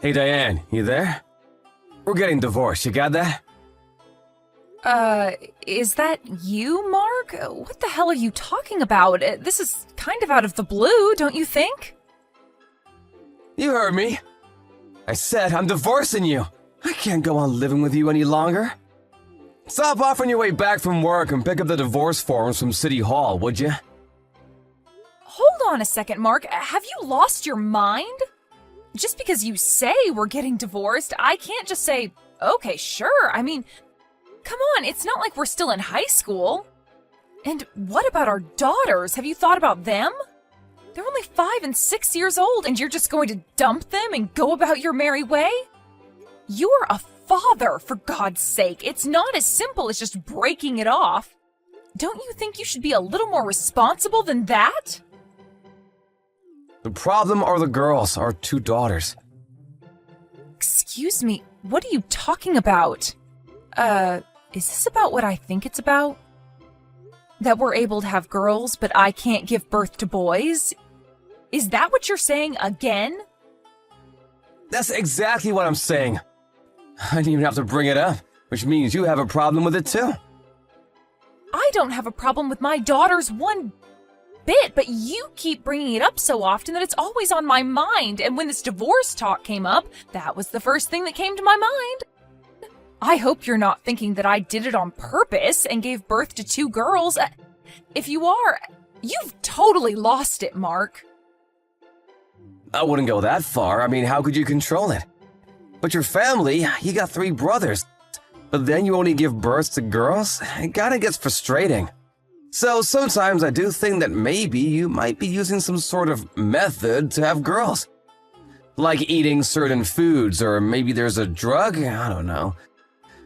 Hey Diane, you there? We're getting divorced, you got that? Is that you, Mark? What the hell are you talking about? This is kind of out of the blue, don't you think? You heard me. I said I'm divorcing you. I can't go on living with you any longer. Stop off on your way back from work and pick up the divorce forms from City Hall, would you? Hold on a second, Mark. Have you lost your mind? Just because you say we're getting divorced, I can't just say, okay, sure. I mean, come on, it's not like we're still in high school. And what about our daughters? Have you thought about them? They're only 5 and 6 years old, and you're just going to dump them and go about your merry way? You're a father, for God's sake. It's not as simple as just breaking it off. Don't you think you should be a little more responsible than that? The problem are the girls, our 2 daughters. Excuse me, what are you talking about? Is this about what I think it's about? That we're able to have girls, but I can't give birth to boys? Is that what you're saying again? That's exactly what I'm saying. I didn't even have to bring it up, which means you have a problem with it too. I don't have a problem with my daughters one bit, but you keep bringing it up so often that it's always on my mind, and when this divorce talk came up, that was the first thing that came to my mind. I hope you're not thinking that I did it on purpose and gave birth to 2 girls. If you are, you've totally lost it, Mark. I wouldn't go that far. I mean, how could you control it? But your family, you got 3 brothers. But then you only give birth to girls? It kinda gets frustrating. So sometimes I do think that maybe you might be using some sort of method to have girls. Like eating certain foods, or maybe there's a drug? I don't know.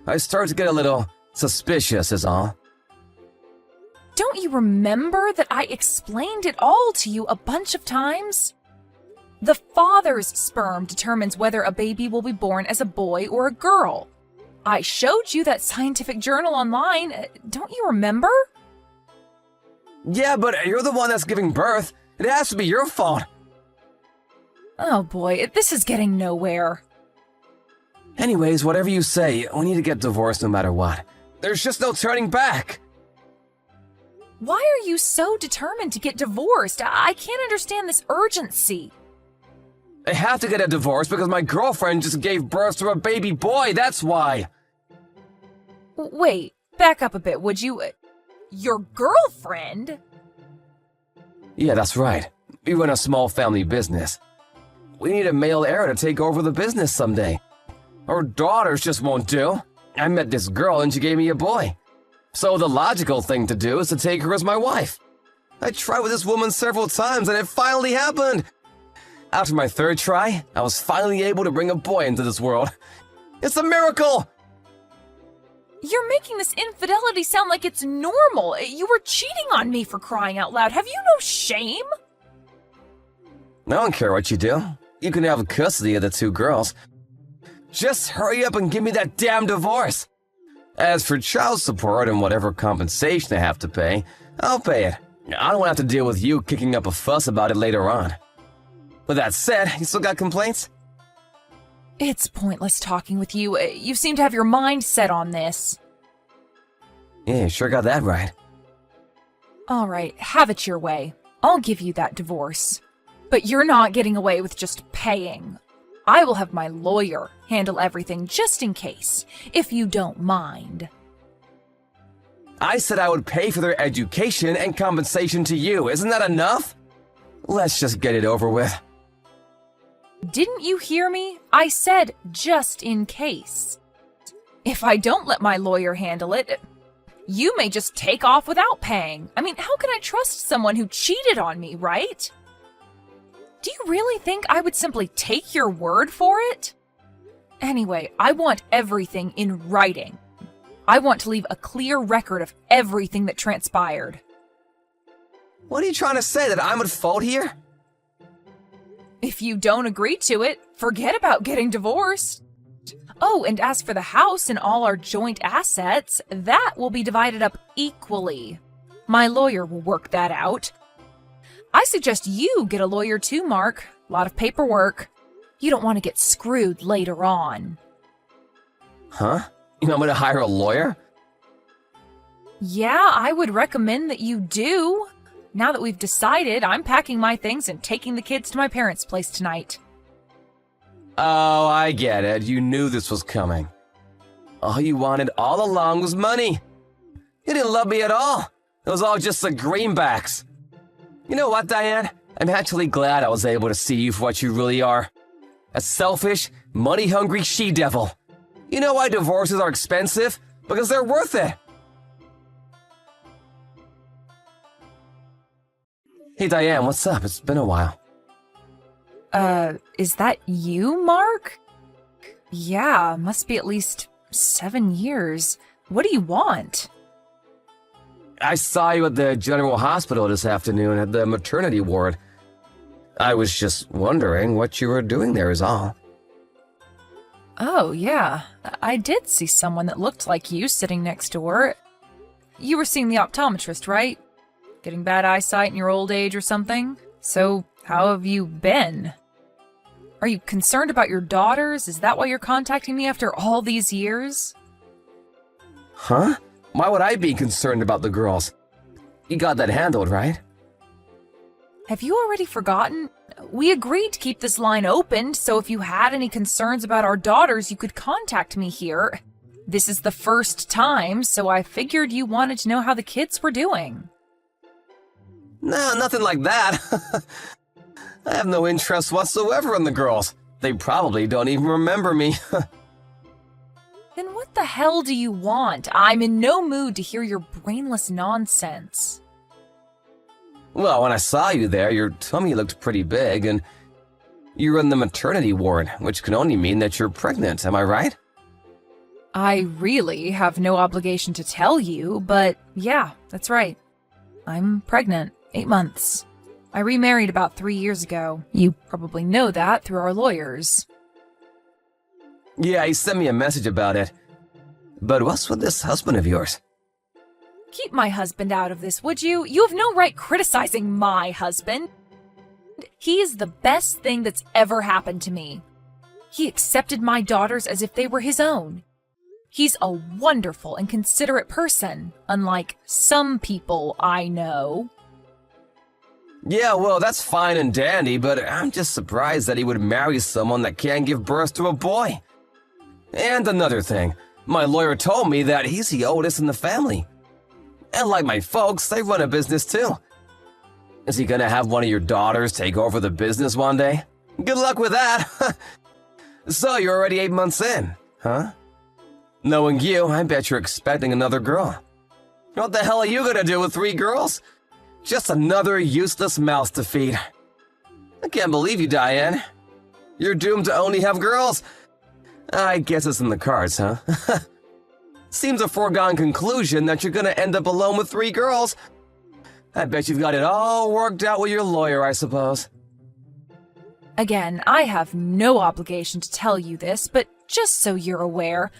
I start to get a little suspicious is all. Don't you remember that I explained it all to you a bunch of times? The father's sperm determines whether a baby will be born as a boy or a girl. I showed you that scientific journal online. Don't you remember? Yeah, but you're the one that's giving birth. It has to be your fault. Oh boy, this is getting nowhere. Anyways, whatever you say, we need to get divorced no matter what. There's just no turning back. Why are you so determined to get divorced? I can't understand this urgency. I have to get a divorce because my girlfriend just gave birth to a baby boy, that's why. Wait, back up a bit, would you? Your girlfriend? Yeah, that's right. We run a small family business. We need a male heir to take over the business someday. Our daughters just won't do. I met this girl and she gave me a boy. So the logical thing to do is to take her as my wife. I tried with this woman several times and it finally happened. After my 3rd try, I was finally able to bring a boy into this world. It's a miracle! You're making this infidelity sound like it's normal. You were cheating on me, for crying out loud. Have you no shame? I don't care what you do. You can have custody of the 2 girls. Just hurry up and give me that damn divorce. As for child support and whatever compensation I have to pay, I'll pay it. I don't have to deal with you kicking up a fuss about it later on. With that said, you still got complaints? It's pointless talking with you. You seem to have your mind set on this. Yeah, you sure got that right. All right, have it your way. I'll give you that divorce. But you're not getting away with just paying. I will have my lawyer handle everything just in case, if you don't mind. I said I would pay for their education and compensation to you. Isn't that enough? Let's just get it over with. Didn't you hear me? I said just in case. If I don't let my lawyer handle it, you may just take off without paying. I mean, how can I trust someone who cheated on me, right? Do you really think I would simply take your word for it? Anyway, I want everything in writing. I want to leave a clear record of everything that transpired. What are you trying to say, that I'm at fault here? If you don't agree to it, forget about getting divorced. Oh, and as for the house and all our joint assets, that will be divided up equally. My lawyer will work that out. I suggest you get a lawyer too, Mark. A lot of paperwork. You don't want to get screwed later on. Huh? You want me to hire a lawyer? Yeah, I would recommend that you do. Now that we've decided, I'm packing my things and taking the kids to my parents' place tonight. Oh, I get it. You knew this was coming. All you wanted all along was money. You didn't love me at all. It was all just the greenbacks. You know what, Diane? I'm actually glad I was able to see you for what you really are. A selfish, money-hungry she-devil. You know why divorces are expensive? Because they're worth it. Hey, Diane, what's up? It's been a while. Is that you, Mark? Yeah, must be at least 7 years. What do you want? I saw you at the General Hospital this afternoon at the maternity ward. I was just wondering what you were doing there is all. Oh, yeah. I did see someone that looked like you sitting next door. You were seeing the optometrist, right? Getting bad eyesight in your old age or something? So, how have you been? Are you concerned about your daughters? Is that why you're contacting me after all these years? Huh? Why would I be concerned about the girls? You got that handled, right? Have you already forgotten? We agreed to keep this line open, so if you had any concerns about our daughters, you could contact me here. This is the first time, so I figured you wanted to know how the kids were doing. No, nothing like that. I have no interest whatsoever in the girls. They probably don't even remember me. Then what the hell do you want? I'm in no mood to hear your brainless nonsense. Well, when I saw you there, your tummy looked pretty big, and you were in the maternity ward, which can only mean that you're pregnant, am I right? I really have no obligation to tell you, but yeah, that's right. I'm pregnant, 8 months. I remarried about 3 years ago. You probably know that through our lawyers. Yeah, he sent me a message about it. But what's with this husband of yours? Keep my husband out of this, would you? You have no right criticizing my husband. He is the best thing that's ever happened to me. He accepted my daughters as if they were his own. He's a wonderful and considerate person, unlike some people I know. Yeah, well, that's fine and dandy, but I'm just surprised that he would marry someone that can't give birth to a boy. And another thing, my lawyer told me that he's the oldest in the family. And like my folks, they run a business too. Is he gonna have one of your daughters take over the business one day? Good luck with that. So you're already 8 months in, huh? Knowing you, I bet you're expecting another girl. What the hell are you gonna do with 3 girls? Just another useless mouse to feed. I can't believe you, Diane. You're doomed to only have girls. I guess it's in the cards, huh? Seems a foregone conclusion that you're gonna end up alone with 3 girls. I bet you've got it all worked out with your lawyer, I suppose. Again, I have no obligation to tell you this, but just so you're aware,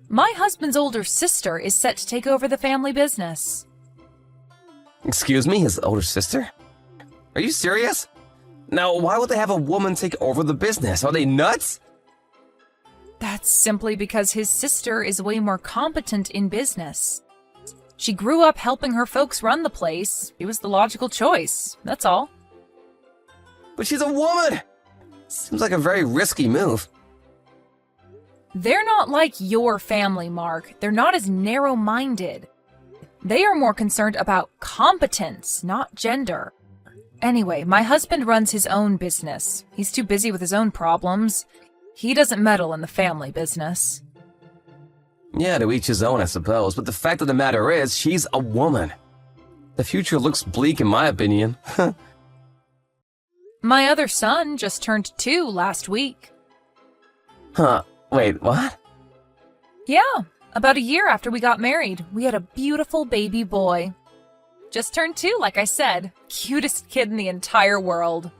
my husband's older sister is set to take over the family business. Excuse me, his older sister? Are you serious? Now, why would they have a woman take over the business? Are they nuts? That's simply because his sister is way more competent in business. She grew up helping her folks run the place. It was the logical choice, that's all. But she's a woman! Seems like a very risky move. They're not like your family, Mark. They're not as narrow-minded. They are more concerned about competence, not gender. Anyway, my husband runs his own business. He's too busy with his own problems. He doesn't meddle in the family business. Yeah, to each his own, I suppose, but the fact of the matter is, she's a woman. The future looks bleak in my opinion. My other son just turned 2 last week. Huh, wait, what? Yeah, about a year after we got married, we had a beautiful baby boy. Just turned 2, like I said. Cutest kid in the entire world.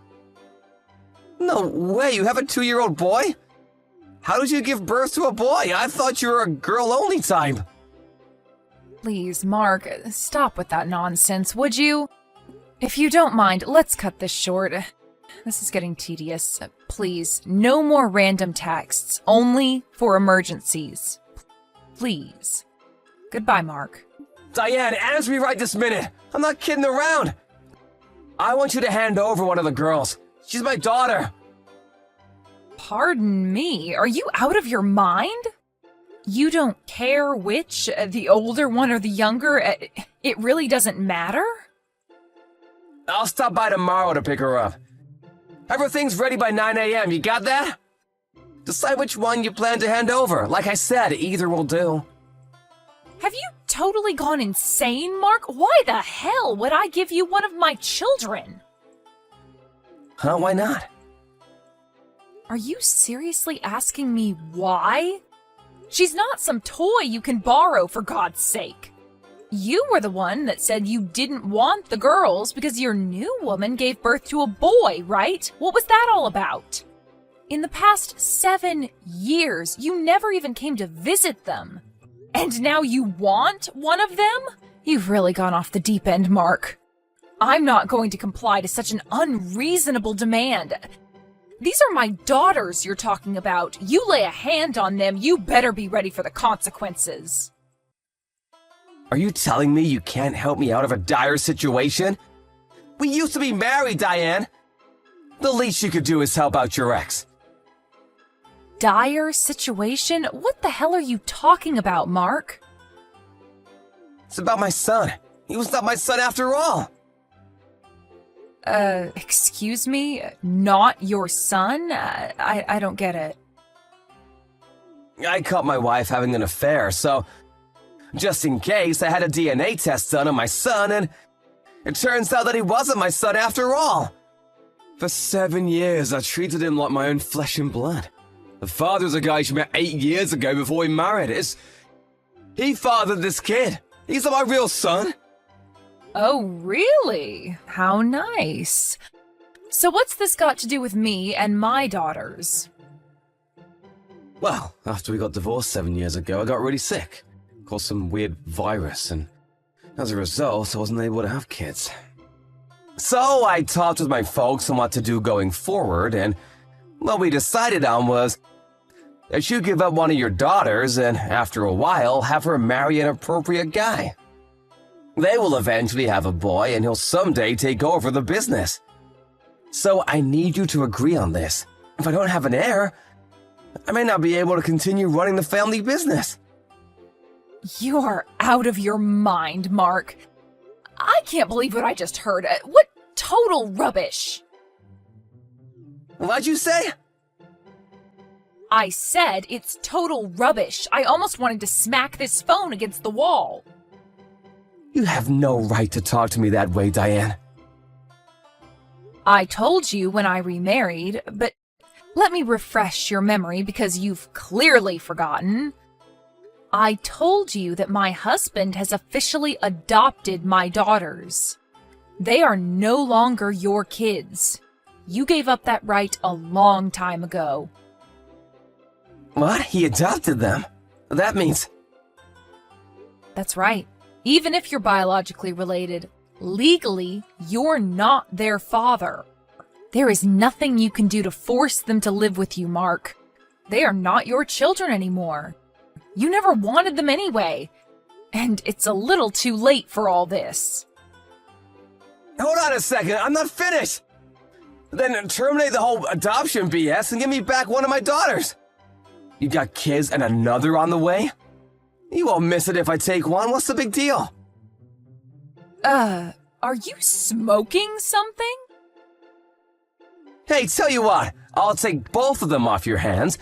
No way, you have a 2-year-old boy? How did you give birth to a boy? I thought you were a girl-only type. Please, Mark, stop with that nonsense, would you? If you don't mind, let's cut this short. this is getting tedious. Please, no more random texts. Only for emergencies. Please. Goodbye, Mark. Diane, answer me right this minute. I'm not kidding around. I want you to hand over one of the girls. She's my daughter. Pardon me, are you out of your mind? You don't care which, the older one or the younger? It really doesn't matter? I'll stop by tomorrow to pick her up. Everything's ready by 9 a.m., you got that? Decide which one you plan to hand over. Like I said, either will do. Have you totally gone insane, Mark? Why the hell would I give you one of my children? Huh, why not? Are you seriously asking me why? She's not some toy you can borrow, for God's sake. You were the one that said you didn't want the girls because your new woman gave birth to a boy, right? What was that all about? In the past 7 years, you never even came to visit them. And now you want one of them? You've really gone off the deep end, Mark. I'm not going to comply to such an unreasonable demand. These are my daughters you're talking about. You lay a hand on them, you better be ready for the consequences. Are you telling me you can't help me out of a dire situation? We used to be married, Diane. The least you could do is help out your ex. Dire situation? What the hell are you talking about, Mark? It's about my son. He was not my son after all. Excuse me? Not your son? I don't get it. I caught my wife having an affair, so just in case, I had a DNA test done on my son, and it turns out that he wasn't my son after all. For 7 years, I treated him like my own flesh and blood. The father's a guy she met 8 years ago before we married. He fathered this kid. He's not my real son. Oh, really? How nice. So what's this got to do with me and my daughters? Well, after we got divorced 7 years ago, I got really sick. Caught some weird virus, and as a result, I wasn't able to have kids. So I talked with my folks on what to do going forward, and what we decided on was that you give up one of your daughters, and after a while, have her marry an appropriate guy. They will eventually have a boy, and he'll someday take over the business. So I need you to agree on this. If I don't have an heir, I may not be able to continue running the family business. You are out of your mind, Mark. I can't believe what I just heard. What total rubbish. What'd you say? I said it's total rubbish. I almost wanted to smack this phone against the wall. You have no right to talk to me that way, Diane. I told you when I remarried, but let me refresh your memory because you've clearly forgotten. I told you that my husband has officially adopted my daughters. They are no longer your kids. You gave up that right a long time ago. What? He adopted them? That means... That's right. Even if you're biologically related, legally, you're not their father. There is nothing you can do to force them to live with you, Mark. They are not your children anymore. You never wanted them anyway. And it's a little too late for all this. Hold on a second, I'm not finished! Then terminate the whole adoption BS and give me back one of my daughters. You got kids and another on the way? You won't miss it if I take one. What's the big deal? Are you smoking something? Hey, tell you what, I'll take both of them off your hands,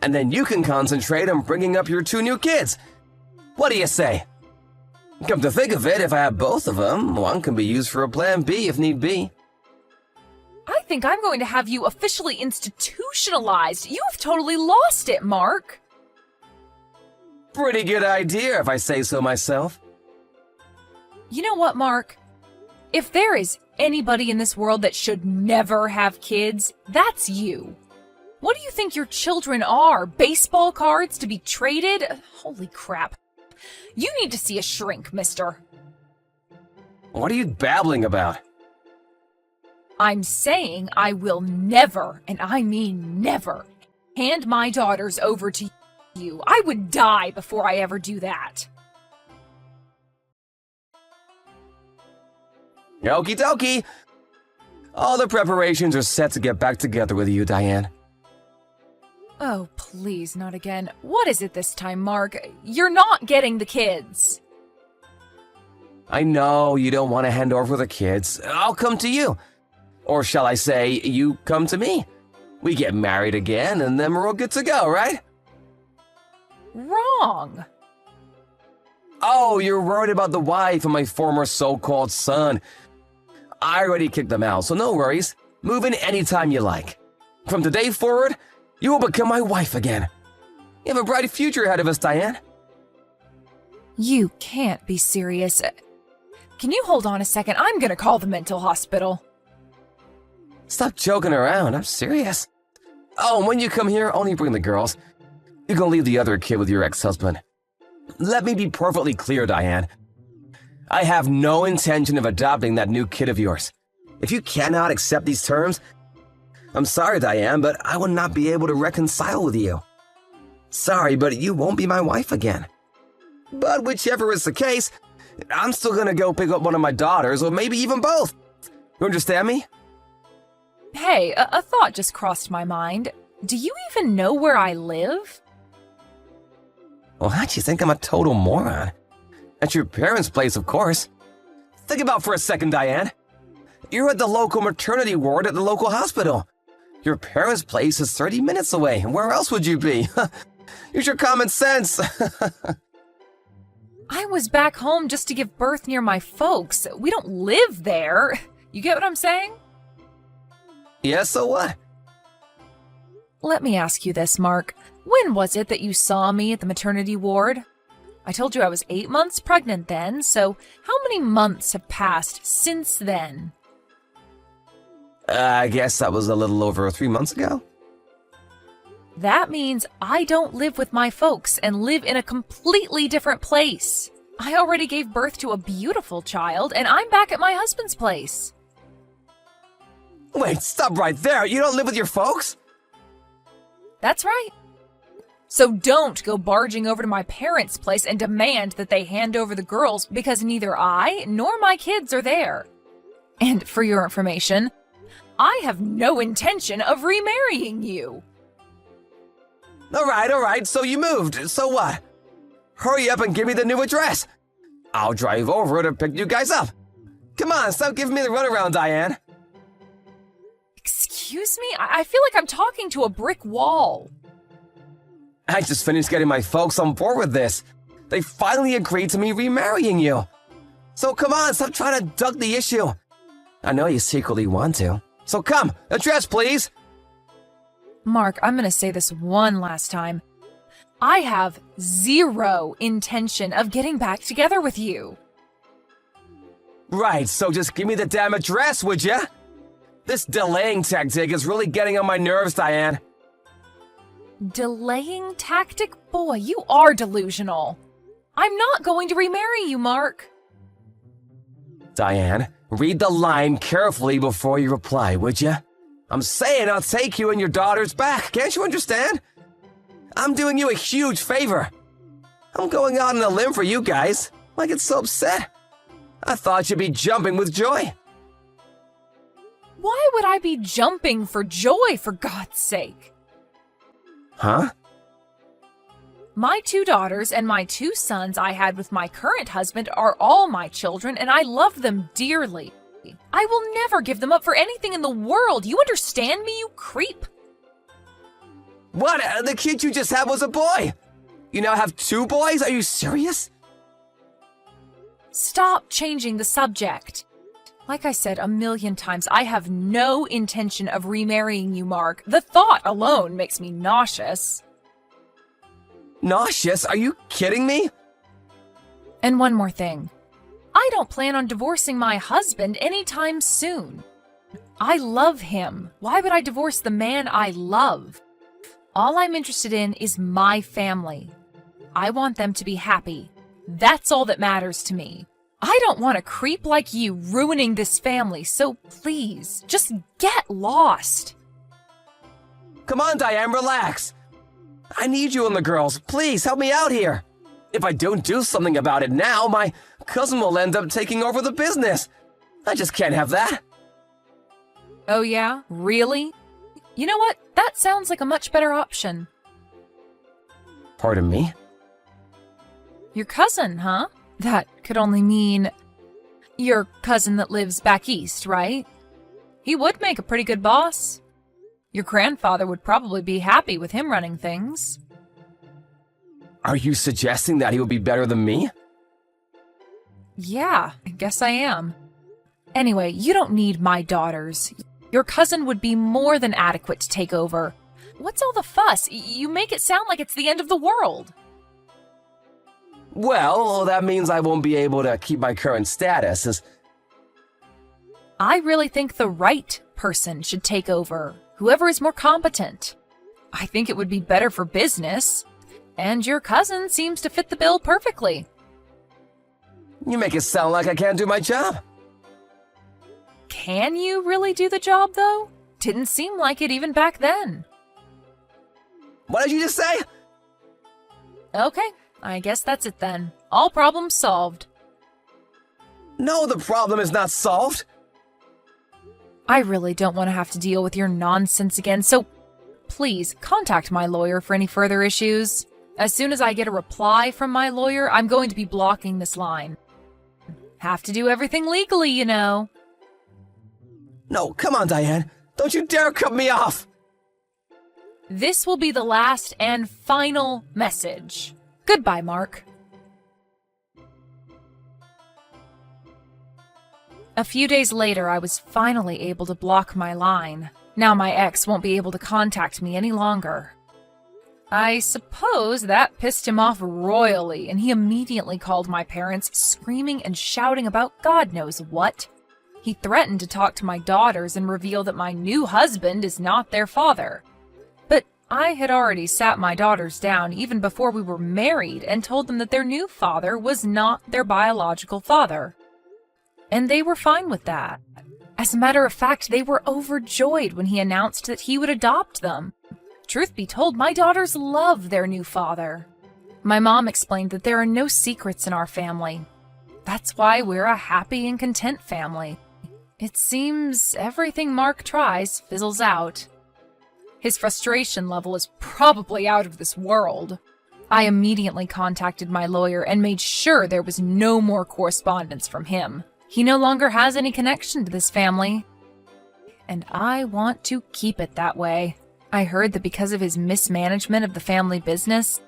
and then you can concentrate on bringing up your 2 new kids. What do you say? Come to think of it, if I have both of them, one can be used for a plan B if need be. I think I'm going to have you officially institutionalized. You have totally lost it, Mark. Pretty good idea, if I say so myself. You know what, Mark? If there is anybody in this world that should never have kids, that's you. What do you think your children are? Baseball cards to be traded? Holy crap. You need to see a shrink, mister. What are you babbling about? I'm saying I will never, and I mean never, hand my daughters over to you. I would die before I ever do that. Okie dokie. All the preparations are set to get back together with you, Diane. Oh, please, not again. What is it this time, Mark? You're not getting the kids. I know you don't want to hand over the kids. I'll come to you. Or shall I say, you come to me. We get married again, and then we're all good to go, right? Wrong. Oh, you're worried about the wife and my former so-called son. I already kicked them out, so no worries. Move in anytime you like. From today forward, you will become my wife again. You have a bright future ahead of us, Diane. You can't be serious. Can you hold on a second? I'm gonna call the mental hospital. Stop joking around, I'm serious. Oh, and when you come here, only bring the girls. You can leave the other kid with your ex-husband. Let me be perfectly clear, Diane. I have no intention of adopting that new kid of yours. If you cannot accept these terms, I'm sorry, Diane, but I will not be able to reconcile with you. Sorry, but you won't be my wife again. But whichever is the case, I'm still gonna go pick up one of my daughters, or maybe even both. You understand me? Hey, a thought just crossed my mind. Do you even know where I live? Well, how'd you think I'm a total moron? At your parents' place, of course. Think about it for a second, Diane. You're at the local maternity ward at the local hospital. Your parents' place is 30 minutes away. Where else would you be? Use your common sense. I was back home just to give birth near my folks. We don't live there. You get what I'm saying? Yeah, so what? Let me ask you this, Mark. When was it that you saw me at the maternity ward? I told you I was 8 months pregnant then, so how many months have passed since then? I guess that was a little over 3 months ago. That means I don't live with my folks and live in a completely different place. I already gave birth to a beautiful child, and I'm back at my husband's place. Wait, stop right there. You don't live with your folks? That's right. So don't go barging over to my parents' place and demand that they hand over the girls because neither I nor my kids are there. And for your information, I have no intention of remarrying you. All right, so you moved. So what? Hurry up and give me the new address. I'll drive over to pick you guys up. Come on, stop giving me the runaround, Diane. Excuse me? I feel like I'm talking to a brick wall. I just finished getting my folks on board with this. They finally agreed to me remarrying you. So come on, stop trying to duck the issue. I know you secretly want to. So come, address, please. Mark, I'm going to say this one last time. I have zero intention of getting back together with you. Right, so just give me the damn address, would ya? This delaying tactic is really getting on my nerves, Diane. Delaying tactic? Boy, you are delusional. I'm not going to remarry you, Mark. Diane, read the line carefully before you reply, would ya? I'm saying I'll take you and your daughters back, can't you understand? I'm doing you a huge favor. I'm going out on a limb for you guys. I get so upset. I thought you'd be jumping with joy. Why would I be jumping for joy, for God's sake? Huh? My 2 daughters and my 2 sons I had with my current husband are all my children, and I love them dearly. I will never give them up for anything in the world. You understand me, you creep? What? The kid you just had was a boy. You now have 2 boys? Are you serious? Stop changing the subject. Like I said a million times, I have no intention of remarrying you, Mark. The thought alone makes me nauseous. Nauseous? Are you kidding me? And one more thing. I don't plan on divorcing my husband anytime soon. I love him. Why would I divorce the man I love? All I'm interested in is my family. I want them to be happy. That's all that matters to me. I don't want a creep like you ruining this family, so please, just get lost. Come on, Diane, relax. I need you and the girls. Please, help me out here. If I don't do something about it now, my cousin will end up taking over the business. I just can't have that. Oh yeah? Really? You know what? That sounds like a much better option. Pardon me? Your cousin, huh? That could only mean your cousin that lives back east, right? He would make a pretty good boss. Your grandfather would probably be happy with him running things. Are you suggesting that he would be better than me? Yeah, I guess I am. Anyway, you don't need my daughters. Your cousin would be more than adequate to take over. What's all the fuss? You make it sound like it's the end of the world. Well, that means I won't be able to keep my current status as... I really think the right person should take over. Whoever is more competent. I think it would be better for business. And your cousin seems to fit the bill perfectly. You make it sound like I can't do my job. Can you really do the job, though? Didn't seem like it even back then. What did you just say? Okay, I guess that's it then. All problems solved. No, the problem is not solved. I really don't want to have to deal with your nonsense again, so please contact my lawyer for any further issues. As soon as I get a reply from my lawyer, I'm going to be blocking this line. Have to do everything legally, you know. No, come on, Diane. Don't you dare cut me off. This will be the last and final message. Goodbye, Mark. A few days later, I was finally able to block my line. Now my ex won't be able to contact me any longer. I suppose that pissed him off royally, and he immediately called my parents, screaming and shouting about God knows what. He threatened to talk to my daughters and reveal that my new husband is not their father. But I had already sat my daughters down even before we were married and told them that their new father was not their biological father. And they were fine with that. As a matter of fact, they were overjoyed when he announced that he would adopt them. Truth be told, my daughters love their new father. My mom explained that there are no secrets in our family. That's why we're a happy and content family. It seems everything Mark tries fizzles out. His frustration level is probably out of this world. I immediately contacted my lawyer and made sure there was no more correspondence from him. He no longer has any connection to this family. And I want to keep it that way. I heard that because of his mismanagement of the family business,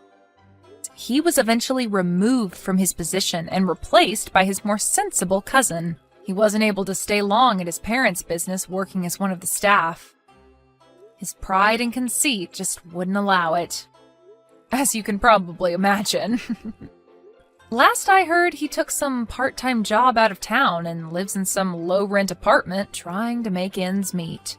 he was eventually removed from his position and replaced by his more sensible cousin. He wasn't able to stay long at his parents' business working as one of the staff. His pride and conceit just wouldn't allow it. As you can probably imagine. Last I heard, he took some part-time job out of town and lives in some low-rent apartment trying to make ends meet.